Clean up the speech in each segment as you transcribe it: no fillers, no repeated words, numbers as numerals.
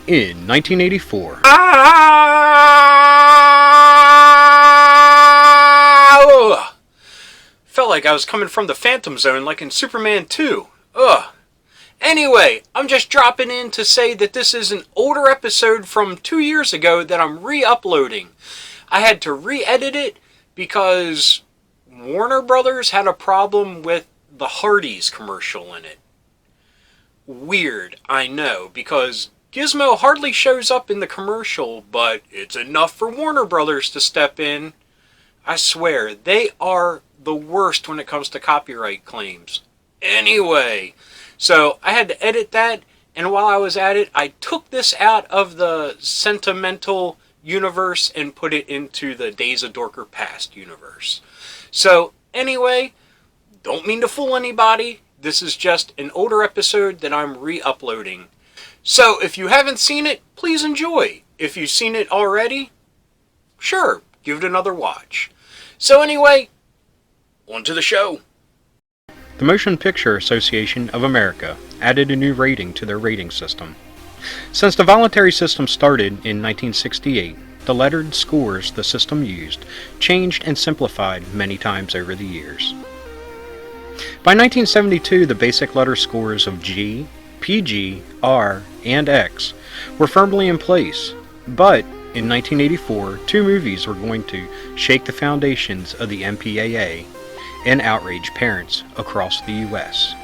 in 1984. Felt like I was coming from the Phantom Zone like in Superman 2. Ugh. Anyway, I'm just dropping in to say that this is an older episode from 2 years ago that I'm re-uploading. I had to re-edit it because Warner Brothers had a problem with the Hardee's commercial in it. Weird, I know, because Gizmo hardly shows up in the commercial, but it's enough for Warner Brothers to step in. I swear, they are the worst when it comes to copyright claims. Anyway, so I had to edit that, and while I was at it, I took this out of the sentimental universe and put it into the Days of Dorker Past universe. So, anyway, don't mean to fool anybody. This is just an older episode that I'm re-uploading. So, if you haven't seen it, please enjoy. If you've seen it already, sure, give it another watch. So anyway, on to the show. The Motion Picture Association of America added a new rating to their rating system. Since the voluntary system started in 1968, the lettered scores the system used changed and simplified many times over the years. By 1972, the basic letter scores of G, PG, R, and X were firmly in place, but in 1984, two movies were going to shake the foundations of the MPAA and outrage parents across the U.S.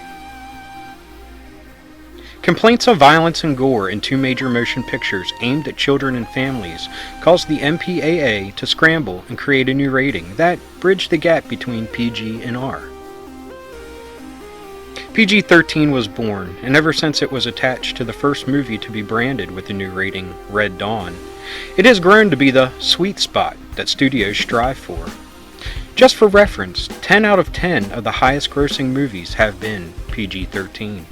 Complaints of violence and gore in two major motion pictures aimed at children and families caused the MPAA to scramble and create a new rating that bridged the gap between PG and R. PG-13 was born, and ever since it was attached to the first movie to be branded with the new rating, Red Dawn, it has grown to be the sweet spot that studios strive for. Just for reference, 10 out of 10 of the highest grossing movies have been PG-13.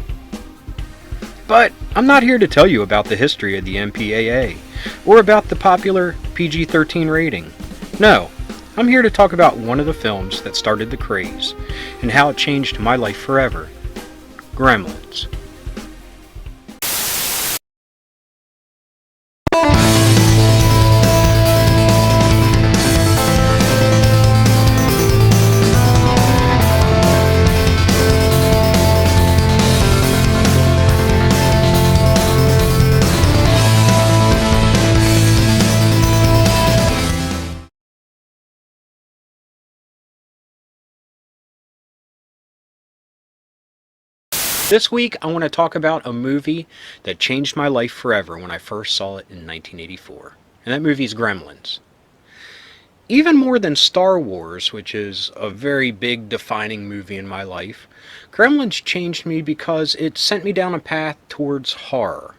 But I'm not here to tell you about the history of the MPAA, or about the popular PG-13 rating. No, I'm here to talk about one of the films that started the craze, and how it changed my life forever. Gremlins. This week, I want to talk about a movie that changed my life forever when I first saw it in 1984. And that movie's Gremlins. Even more than Star Wars, which is a very big defining movie in my life, Gremlins changed me because it sent me down a path towards horror.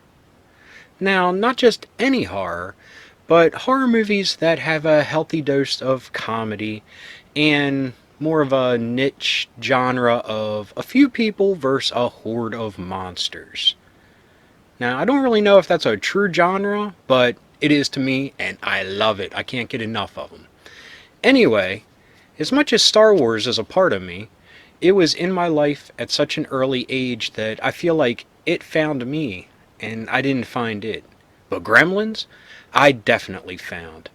Now, not just any horror, but horror movies that have a healthy dose of comedy and more of a niche genre of a few people versus a horde of monsters. Now, I don't really know if that's a true genre, but it is to me, and I love it. I can't get enough of them. Anyway, as much as Star Wars is a part of me, it was in my life at such an early age that I feel like it found me, and I didn't find it. But Gremlins, I definitely found.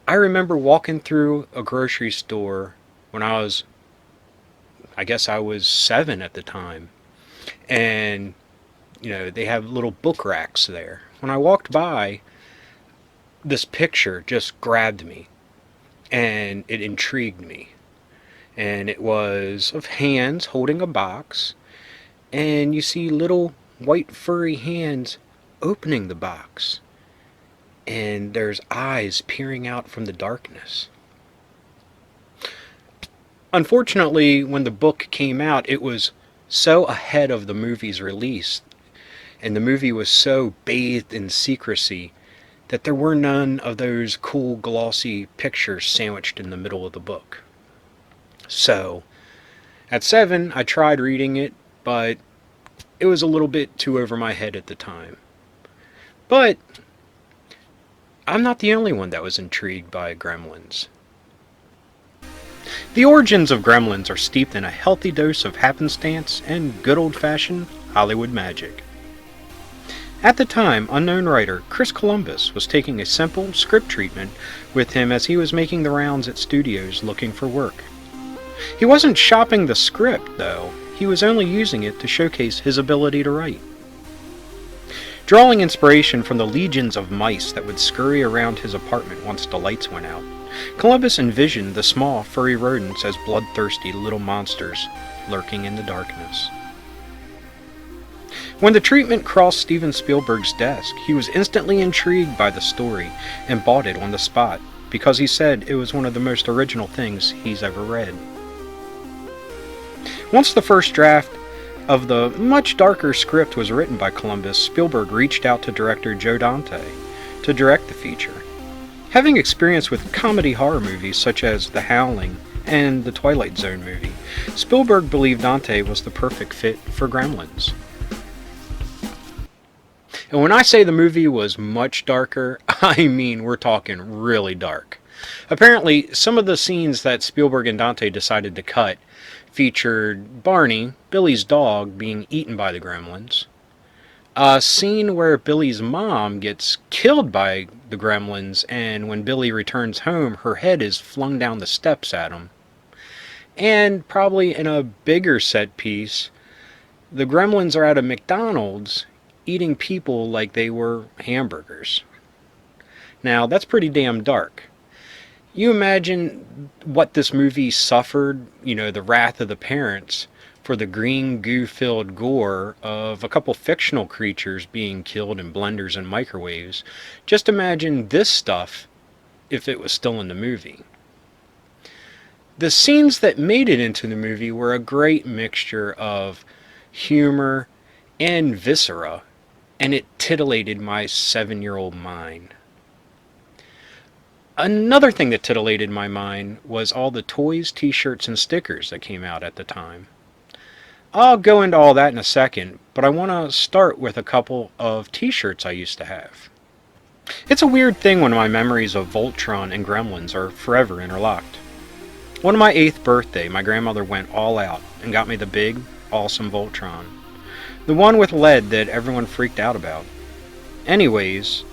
I remember walking through a grocery store when I guess I was 7 at the time. And, they have little book racks there. When I walked by, this picture just grabbed me. And it intrigued me. And it was of hands holding a box. And you see little white furry hands opening the box. And there's eyes peering out from the darkness. Unfortunately, when the book came out, it was so ahead of the movie's release, and the movie was so bathed in secrecy that there were none of those cool, glossy pictures sandwiched in the middle of the book. So, at 7, I tried reading it, but it was a little bit too over my head at the time. But I'm not the only one that was intrigued by Gremlins. The origins of Gremlins are steeped in a healthy dose of happenstance and good old-fashioned Hollywood magic. At the time, unknown writer Chris Columbus was taking a simple script treatment with him as he was making the rounds at studios looking for work. He wasn't shopping the script, though. He was only using it to showcase his ability to write. Drawing inspiration from the legions of mice that would scurry around his apartment once the lights went out, Columbus envisioned the small, furry rodents as bloodthirsty little monsters lurking in the darkness. When the treatment crossed Steven Spielberg's desk, he was instantly intrigued by the story and bought it on the spot because he said it was one of the most original things he's ever read. Once the first draft of the much darker script was written by Columbus, Spielberg reached out to director Joe Dante to direct the feature. Having experience with comedy horror movies such as The Howling and the Twilight Zone movie, Spielberg believed Dante was the perfect fit for Gremlins. And when I say the movie was much darker, I mean we're talking really dark. Apparently, some of the scenes that Spielberg and Dante decided to cut featured Barney, Billy's dog, being eaten by the Gremlins, a scene where Billy's mom gets killed by the Gremlins, and when Billy returns home, her head is flung down the steps at him. And probably in a bigger set piece, the Gremlins are at a McDonald's eating people like they were hamburgers. Now, that's pretty damn dark. You imagine what this movie suffered, the wrath of the parents, for the green goo-filled gore of a couple fictional creatures being killed in blenders and microwaves. Just imagine this stuff if it was still in the movie. The scenes that made it into the movie were a great mixture of humor and viscera, and it titillated my 7-year-old mind. Another thing that titillated my mind was all the toys, t-shirts, and stickers that came out at the time. I'll go into all that in a second, but I want to start with a couple of t-shirts I used to have. It's a weird thing when my memories of Voltron and Gremlins are forever interlocked. On my 8th birthday, my grandmother went all out and got me the big, awesome Voltron. The one with lead that everyone freaked out about. Anyways,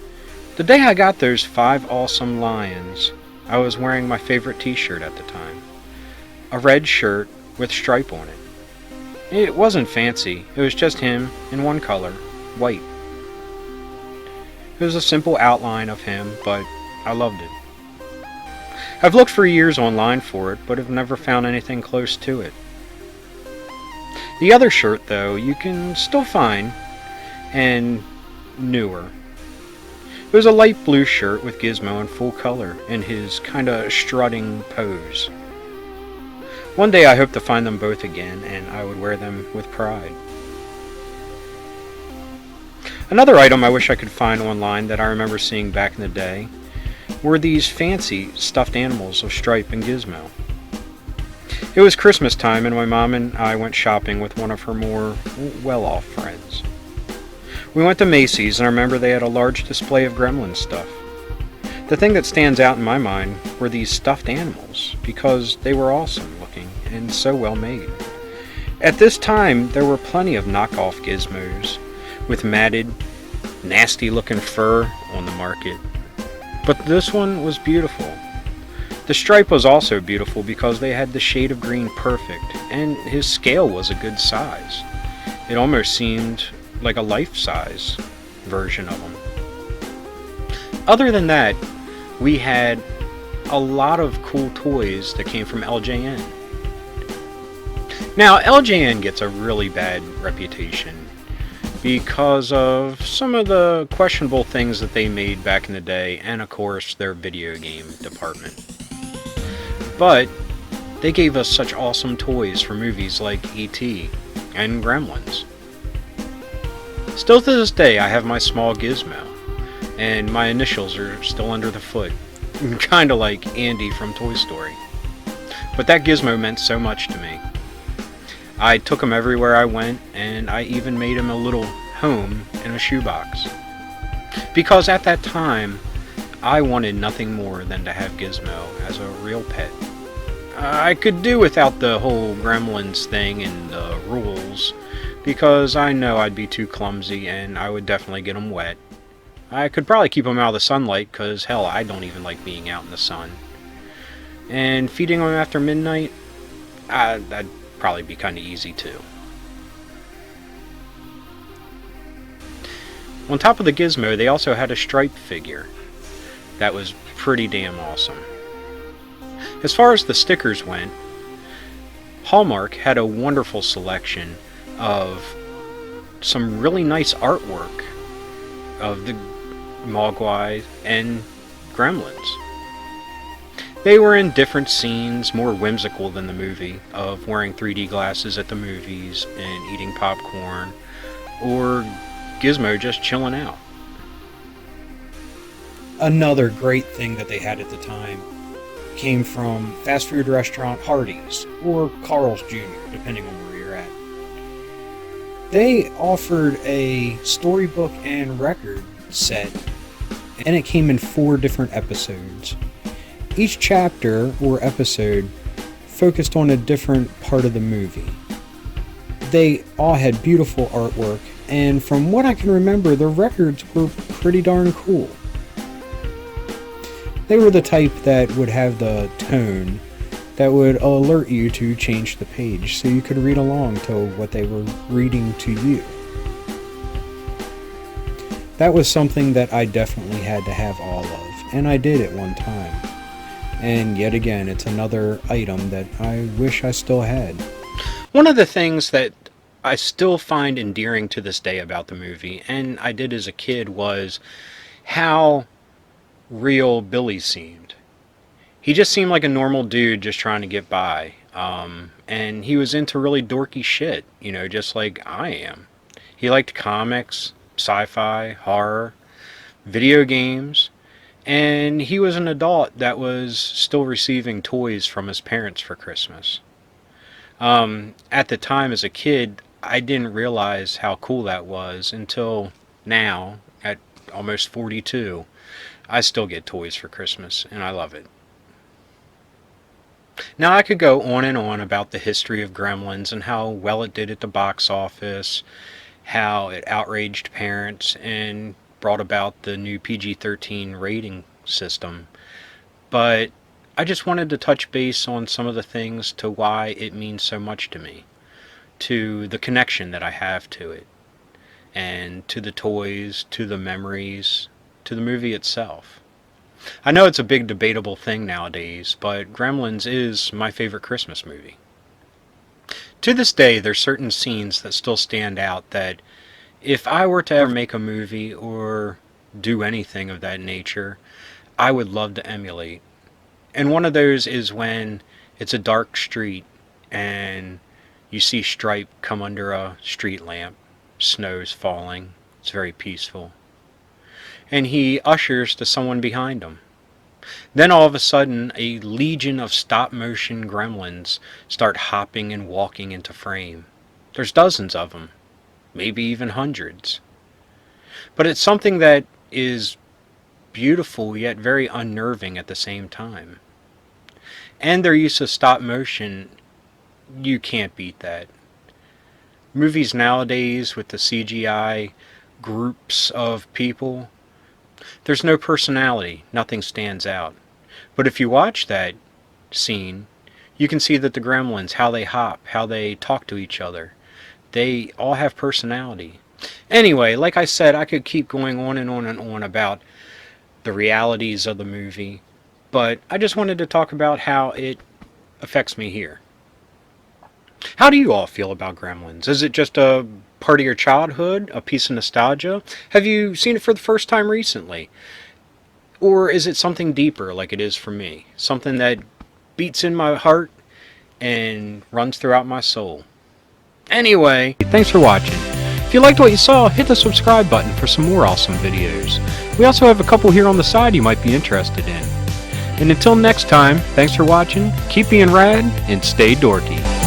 the day I got those 5 awesome lions, I was wearing my favorite t-shirt at the time. A red shirt with stripe on it. It wasn't fancy, it was just him in one color, white. It was a simple outline of him, but I loved it. I've looked for years online for it, but have never found anything close to it. The other shirt, though, you can still find, and newer. It was a light blue shirt with Gizmo in full color in his kinda strutting pose. One day I hope to find them both again, and I would wear them with pride. Another item I wish I could find online that I remember seeing back in the day were these fancy stuffed animals of Stripe and Gizmo. It was Christmas time, and my mom and I went shopping with one of her more well-off friends. We went to Macy's, and I remember they had a large display of Gremlin stuff. The thing that stands out in my mind were these stuffed animals, because they were awesome looking and so well made. At this time, there were plenty of knockoff Gizmos with matted, nasty looking fur on the market. But this one was beautiful. The Stripe was also beautiful because they had the shade of green perfect, and his scale was a good size. It almost seemed like a life-size version of him. Other than that, we had a lot of cool toys that came from LJN. Now, LJN gets a really bad reputation because of some of the questionable things that they made back in the day, and of course their video game department. But they gave us such awesome toys for movies like E.T. and Gremlins. Still to this day, I have my small Gizmo, and my initials are still under the foot, kinda like Andy from Toy Story. But that Gizmo meant so much to me. I took him everywhere I went, and I even made him a little home in a shoebox. Because at that time, I wanted nothing more than to have Gizmo as a real pet. I could do without the whole Gremlins thing and the rules, because I know I'd be too clumsy and I would definitely get them wet. I could probably keep them out of the sunlight because, hell, I don't even like being out in the sun. And feeding them after midnight, that'd probably be kind of easy too. On top of the gizmo, they also had a Stripe figure. That was pretty damn awesome. As far as the stickers went, Hallmark had a wonderful selection of some really nice artwork of the Mogwai and Gremlins. They were in different scenes, more whimsical than the movie, of wearing 3D glasses at the movies and eating popcorn, or Gizmo just chilling out. Another great thing that they had at the time came from fast food restaurant Hardee's, or Carl's Jr., depending on where you're at. They offered a storybook and record set, and it came in 4 different episodes. Each chapter or episode focused on a different part of the movie. They all had beautiful artwork, and from what I can remember, the records were pretty darn cool. They were the type that would have the tone that would alert you to change the page so you could read along to what they were reading to you. That was something that I definitely had to have all of, and I did at one time. And yet again, it's another item that I wish I still had. One of the things that I still find endearing to this day about the movie, and I did as a kid, was how real Billy seemed. He just seemed like a normal dude just trying to get by. And he was into really dorky shit, just like I am. He liked comics, sci-fi, horror, video games, and he was an adult that was still receiving toys from his parents for Christmas. At the time as a kid, I didn't realize how cool that was until now, at almost 42. I still get toys for Christmas, and I love it. Now, I could go on and on about the history of Gremlins and how well it did at the box office, how it outraged parents and brought about the new PG-13 rating system. But I just wanted to touch base on some of the things to why it means so much to me, to the connection that I have to it, and to the toys, to the memories, to the movie itself. I know it's a big debatable thing nowadays, but Gremlins is my favorite Christmas movie. To this day, there's certain scenes that still stand out that if I were to ever make a movie or do anything of that nature, I would love to emulate. And one of those is when it's a dark street and you see Stripe come under a street lamp, snow's falling, it's very peaceful, and he ushers to someone behind him. Then all of a sudden, a legion of stop-motion gremlins start hopping and walking into frame. There's dozens of them, maybe even hundreds. But it's something that is beautiful yet very unnerving at the same time. And their use of stop-motion, you can't beat that. Movies nowadays with the CGI groups of people, there's no personality, nothing stands out. But if you watch that scene, you can see that the gremlins, how they hop, how they talk to each other, they all have personality. Anyway, like I said, I could keep going on and on and on about the realities of the movie, but I just wanted to talk about how it affects me here. How do you all feel about Gremlins? Is it just a part of your childhood, a piece of nostalgia? Have you seen it for the first time recently? Or is it something deeper like it is for me? Something that beats in my heart and runs throughout my soul? Anyway, thanks for watching. If you liked what you saw, hit the subscribe button for some more awesome videos. We also have a couple here on the side you might be interested in. And until next time, thanks for watching, keep being rad, and stay dorky.